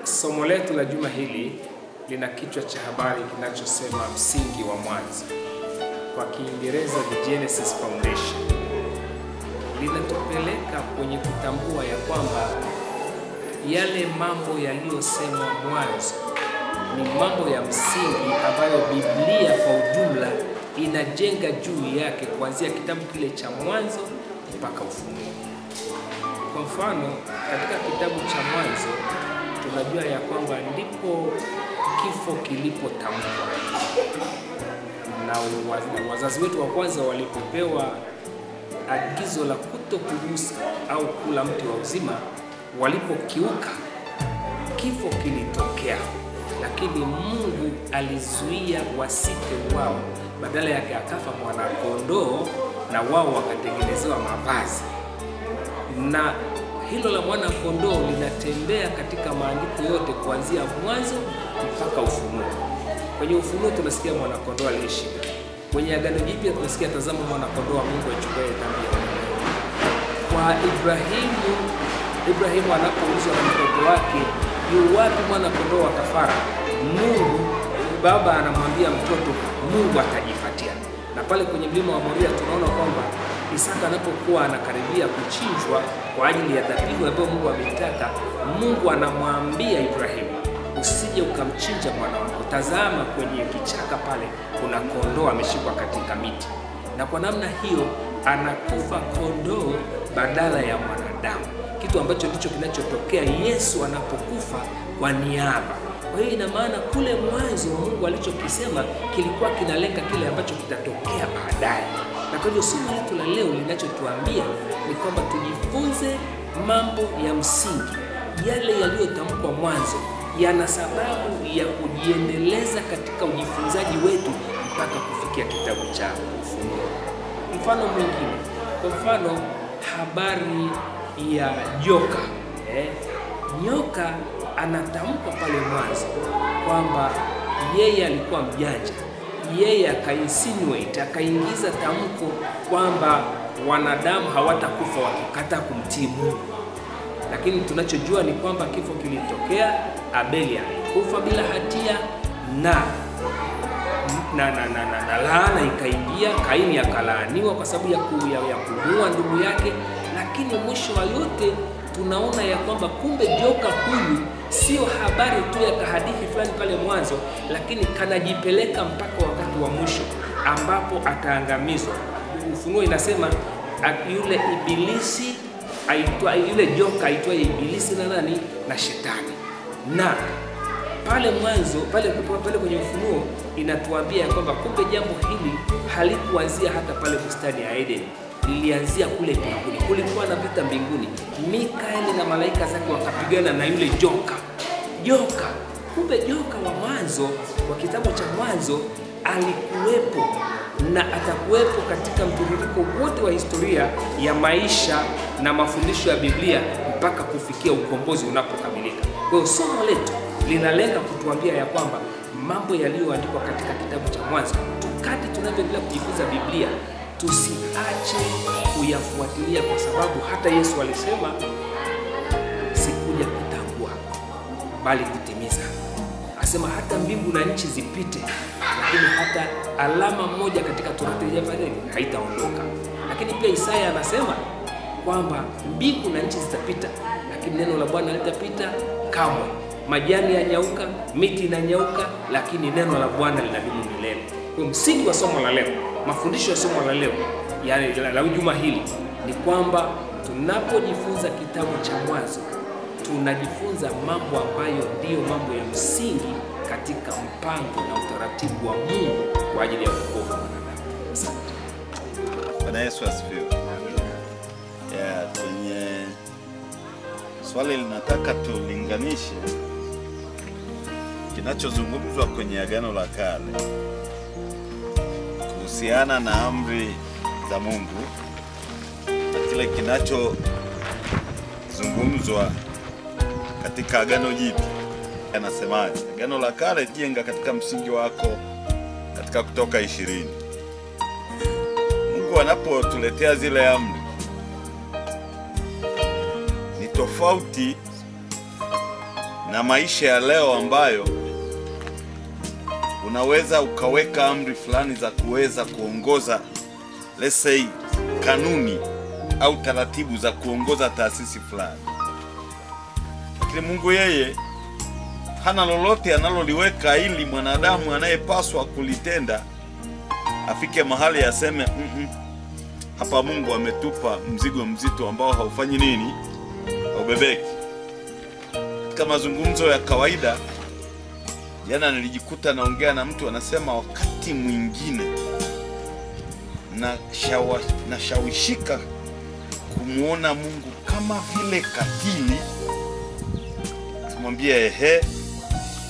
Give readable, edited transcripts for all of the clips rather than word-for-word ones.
Somo letu la juma hili lina kichwa cha habari kinachosema msingi wa mwanzo. Kwa Kiingereza the Genesis Foundation. Linatupeleka kwenye kutambua ya kwamba yale mambo yaliyosemwa mwanzo ni mambo ya msingi ambayo Biblia kwa ujumla inajenga juu yake kuanzia kitabu kile cha Mwanzo mpaka Ufunuo. Kwa mfano, katika kitabu cha Mwanzo tunajua ya kwamba ndipo kifo kilipotamkwa, na wazazi wetu wa kwanza walipopewa agizo la kutokugusa au kula mti wa uzima, walipokiuka kifo kilitokea, lakini Mungu alizuia wasife wao, badala yake akafa mwana kondoo na wao wakatengenezewa mavazi. Na hilo la mwana kondoo linatembea katika maandiko yote kuanzia Mwanzo mpaka Ufunuo. Kwenye Ufunuo tunasikia mwana kondoo alishinda. Kwenye Agano Jipya tunasikia tazama mwana kondoo wa Mungu achukuaye dhambi ya ulimwengu. Kwa Ibrahimu anapoulizwa na mtoto wake, yu wapi mwana kondoo wa kafara? Mungu baba anamwambia mtoto, Mungu atajipatia. Na pale kwenye mlima wa Moria tunaona kwamba Isaka anapokuwa anakaribia kuchinjwa kwa ajili ya dhabihu ambayo Mungu ametaka, Mungu anamwambia Ibrahimu, usije ukamchinja mwana wako. Tazama kwenye kichaka pale kuna kondoo ameshikwa katika miti. Na kwa namna hiyo anakufa kondoo badala ya mwanadamu. Kitu ambacho ndicho kinachotokea Yesu anapokufa kwa niaba. Kwa hiyo ina maana kule mwanzo Mungu alichokisema kilikuwa kinalenga kile ambacho kitatokea baadaye. Na kwa hivyo somo letu la leo linachotuambia ni kwamba tujifunze mambo ya msingi. Yale yaliyotamkwa mwanzo yana sababu ya kujiendeleza katika ujifunzaji wetu mpaka kufikia kitabu cha Ufunuo. Mfano mwingine, kwa mfano habari ya joka. Nyoka anatamkwa pale mwanzo kwamba yeye alikuwa mjanja. Yeye akainsinuate, akaingiza tamko kwamba wanadamu hawatakufa wakikataa kumtii Mungu. Lakini tunachojua ni kwamba kifo kilitokea, Abeli alikufa bila hatia na laana ikaingia, Kaini akalaaniwa kwa sababu ya kumuua ndugu yake. Lakini mwisho wa yote tunaona ya kwamba kumbe joka huyu sio habari tu ya kahadithi fulani pale mwanzo, lakini kanajipeleka mpaka wakati wa mwisho ambapo ataangamizwa. Ufunuo inasema yule ibilisi yule joka aitwaye ibilisi na nani? Na shetani. Na pale mwanzo pale kwenye Ufunuo inatuambia kwamba kumbe jambo hili halikuanzia hata pale bustani ya Eden. Lilianzia kule mbinguni. Kulikuwa na vita mbinguni. Mikaeli na malaika zake wakapigana na yule joka. Kumbe joka wa mwanzo wa kitabu cha Mwanzo alikuwepo na atakuwepo katika mtiririko wote wa historia ya maisha na mafundisho ya Biblia mpaka kufikia ukombozi unapokamilika. Kwa hiyo somo letu linalenga kutuambia ya kwamba mambo yaliyoandikwa katika kitabu cha Mwanzo, tukati tunavyoendelea kujifunza Biblia, tusiache kuyafuatilia, kwa sababu hata Yesu alisema sikuja kutangua bali kutimiza. Asema hata mbingu na nchi zipite, lakini hata alama moja katika Torati haitaondoka. Lakini pia Isaya anasema kwamba mbingu na nchi zitapita, lakini neno la Bwana litapita kamwe. Majani yanyauka, miti inanyauka, lakini neno la Bwana linadumu milele. Kwa msingi wa somo la leo, mafundisho ya somo la leo, yani la juma hili, ni kwamba tunapojifunza kitabu cha Mwanzo tunajifunza mambo ambayo ndiyo mambo ya msingi katika mpango na utaratibu wa Mungu kwa ajili ya wokovu wa wanadamu. Asante. Bwana Yesu asifiwe. Kwenye swali linataka tulinganishe kinachozungumzwa kwenye Agano la Kale kuhusiana na amri za Mungu na kile kinachozungumzwa katika Agano Jipya. Anasemaje? Agano la Kale, jenga katika msingi wako katika Kutoka 20. Mungu anapotuletea zile amri ni tofauti na maisha ya leo ambayo unaweza ukaweka amri fulani za kuweza kuongoza, let's say, kanuni au taratibu za kuongoza taasisi fulani. Lakini Mungu yeye hana lolote analoliweka ili mwanadamu anayepaswa kulitenda afike mahali aseme hapa Mungu ametupa mzigo mzito ambao haufanyi nini, haubebeki. Katika mazungumzo ya kawaida jana nilijikuta naongea na mtu anasema wakati mwingine nashawishika kumuona Mungu kama vile katili. Kumwambia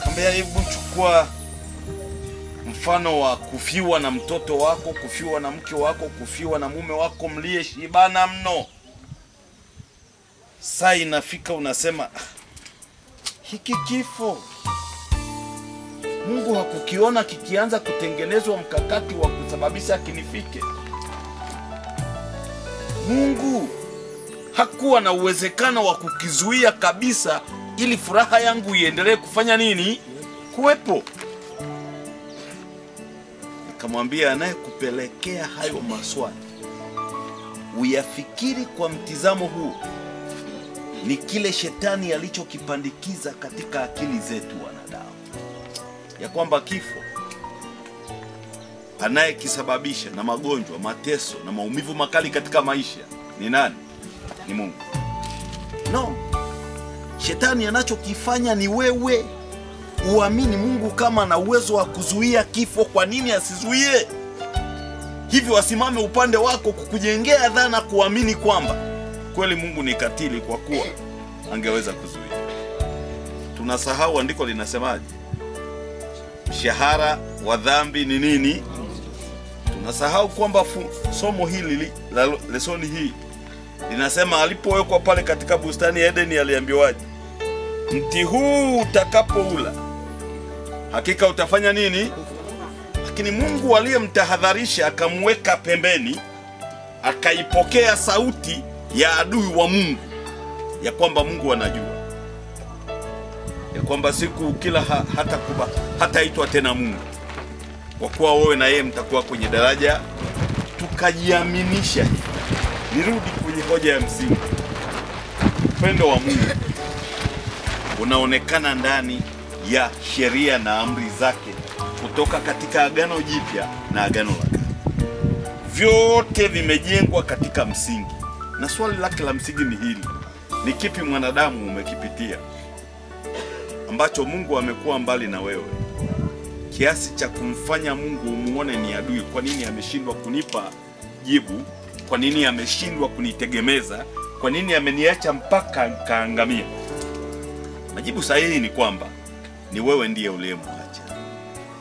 kambia hebu chukua mfano wa kufiwa na mtoto wako, kufiwa na mke wako, kufiwa na mume wako mliyeshibana mno. Saa inafika unasema hiki kifo Mungu hakukiona kikianza kutengenezwa mkakati wa kusababisha kinifike. Mungu hakuwa na uwezekano wa kukizuia kabisa ili furaha yangu iendelee kufanya nini? Kuwepo. Nikamwambia anayekupelekea hayo maswali uyafikiri kwa mtizamo huu ni kile shetani alichokipandikiza katika akili zetu wanadamu, ya kwamba kifo anayekisababisha na magonjwa, mateso na maumivu makali katika maisha ni nani? Ni Mungu. No. Shetani anachokifanya ni wewe uamini Mungu kama na uwezo wa kuzuia kifo. Kwa nini asizuie? Hivyo asimame upande wako kukujengea dhana kuamini kwamba kweli Mungu ni katili kwa kuwa angeweza kuzuia. Tunasahau andiko linasemaje? Mshahara wa dhambi ni nini? Tunasahau kwamba somo hili la lesoni hii linasema alipowekwa pale katika bustani ya Edeni aliambiwaje? Mti huu utakapoula hakika utafanya nini? Lakini Mungu aliyemtahadharisha akamweka pembeni, akaipokea sauti ya adui wa Mungu ya kwamba Mungu anajua ya kwamba siku kila hataitwa tena Mungu, kwa kuwa wewe na yeye mtakuwa kwenye daraja. Tukajiaminisha. Nirudi kwenye hoja ya msingi. Upendo wa Mungu unaonekana ndani ya sheria na amri zake kutoka katika Agano Jipya na Agano la Kale. Vyote vimejengwa katika msingi. Na swali lake la msingi ni hili: ni kipi mwanadamu umekipitia ambacho Mungu amekuwa mbali na wewe kiasi cha kumfanya Mungu umuone ni adui? Kwa nini ameshindwa kunipa jibu? Kwa nini ameshindwa kunitegemeza? Kwa nini ameniacha mpaka kaangamia? Majibu sahihi ni kwamba ni wewe ndiye uliyemwacha.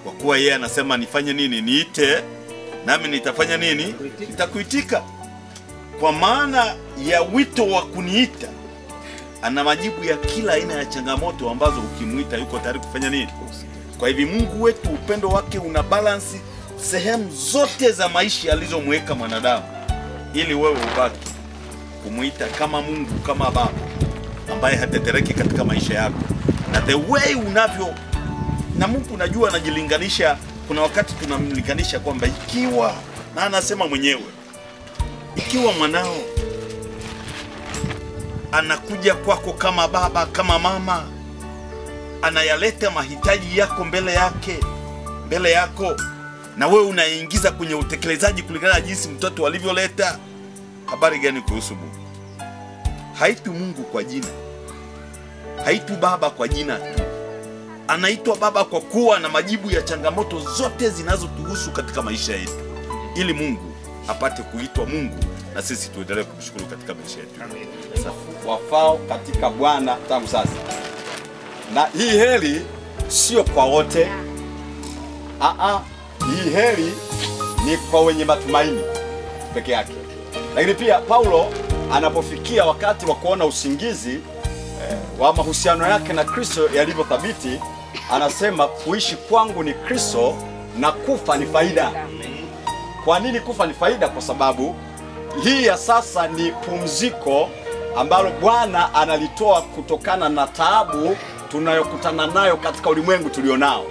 Kwa kuwa yeye anasema nifanye nini? Niite nami nitafanya nini? Nitakuitika. Kwa maana ya wito wa kuniita, ana majibu ya kila aina ya changamoto ambazo ukimuita yuko tayari kufanya nini? Kwa hivyo Mungu wetu, upendo wake una balance sehemu zote za maisha alizomweka mwanadamu, ili wewe ubaki kumuita kama Mungu, kama Baba ambaye hatetereki katika maisha yako. Na the way unavyo na Mungu, najua anajilinganisha. Kuna wakati tunamlinganisha kwamba ikiwa, na anasema mwenyewe, ikiwa mwanao anakuja kwako kama baba, kama mama, anayaleta mahitaji yako mbele yako, na wewe unaingiza kwenye utekelezaji kulingana na jinsi mtoto alivyoleta, habari gani kuhusu Mungu? Haitu Mungu kwa jina, haitu baba kwa jina tu. Anaitwa baba kwa kuwa na majibu ya changamoto zote zinazotuhusu katika maisha yetu, ili Mungu apate kuitwa Mungu na sisi tuendelee kumshukuru katika maisha yetu. Wafao katika Bwana tangu sasa. Na hii heri sio kwa wote. Hii heri ni kwa wenye matumaini peke yake. Lakini pia Paulo anapofikia wakati wa kuona usingizi wa mahusiano yake na Kristo yalivyothabiti, anasema kuishi kwangu ni Kristo na kufa ni faida. Kwa nini kufa ni faida? Kwa sababu hii ya sasa ni pumziko ambalo Bwana analitoa kutokana na taabu tunayokutana nayo katika ulimwengu tulionao.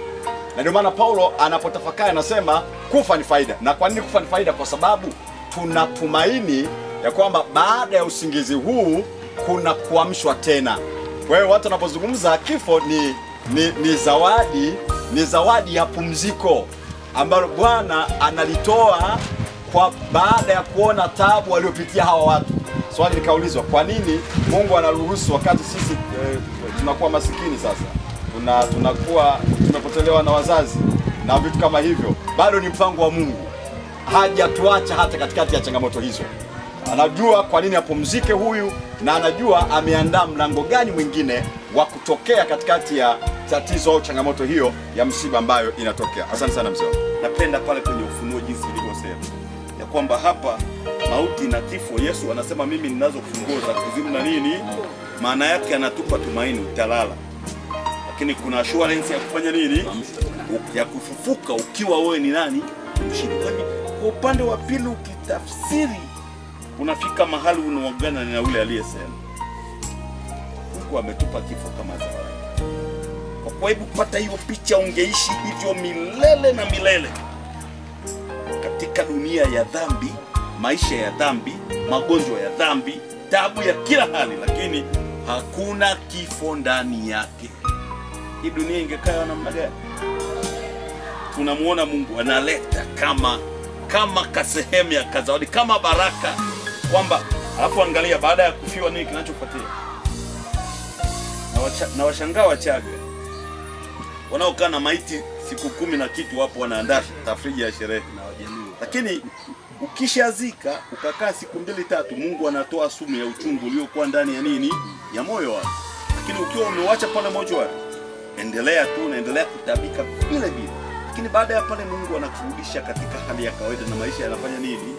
Na ndio maana Paulo anapotafakari anasema kufa ni faida. Na kwa nini kufa ni faida? Kwa sababu tunatumaini ya kwamba baada ya usingizi huu kuna kuamshwa tena. Kwa hiyo watu wanapozungumza kifo ni zawadi ya pumziko ambalo Bwana analitoa kwa baada ya kuona taabu waliopitia hawa watu. Swali likaulizwa, kwa nini Mungu anaruhusu wakati sisi tunakuwa masikini sasa? Tunakuwa tumepotelewa na wazazi na vitu kama hivyo. Bado ni mpango wa Mungu. Hajatuacha hata katikati ya changamoto hizo. Anajua kwa nini apumzike huyu, na anajua ameandaa mlango gani mwingine wa kutokea katikati ya tatizo au changamoto hiyo ya msiba ambayo inatokea. Asante sana mzee. Napenda pale kwenye Ufunuo jinsi ilivyosema ya kwamba hapa mauti na kifo, Yesu anasema mimi ninazo funguo za kuzimu na nini. Maana yake anatupa tumaini, utalala, lakini kuna assurance ya kufanya nini, ya kufufuka ukiwa wewe ni nani, mshindi. Kwa upande wa pili ukitafsiri, unafika mahali unaungana na yule aliyesema Mungu ametupa kifo kama zawadi. Kwa hivyo kupata hiyo picha, ungeishi hivyo milele na milele katika dunia ya dhambi, maisha ya dhambi, magonjwa ya dhambi, taabu ya kila hali, lakini hakuna kifo ndani yake. Hii dunia ingekaa namna gani? Tunamuona Mungu analeta kama kasehemu ya kazawadi, kama baraka, kwamba alafu angalia baada ya kufiwa nini kinachofuatia. Na washangaa Wachaga wanaokaa na maiti siku 10 na kitu, wapo wanaandaa tafriji ya sherehe. Lakini ukishazika ukakaa siku 2-3, Mungu anatoa sumu ya uchungu uliokuwa ndani ya nini, ya moyo wako. Lakini ukiwa umewacha pale mochwari, endelea tu, unaendelea kutabika vile vile. Lakini baada ya pale Mungu anakurudisha katika hali ya kawaida na maisha yanafanya nini?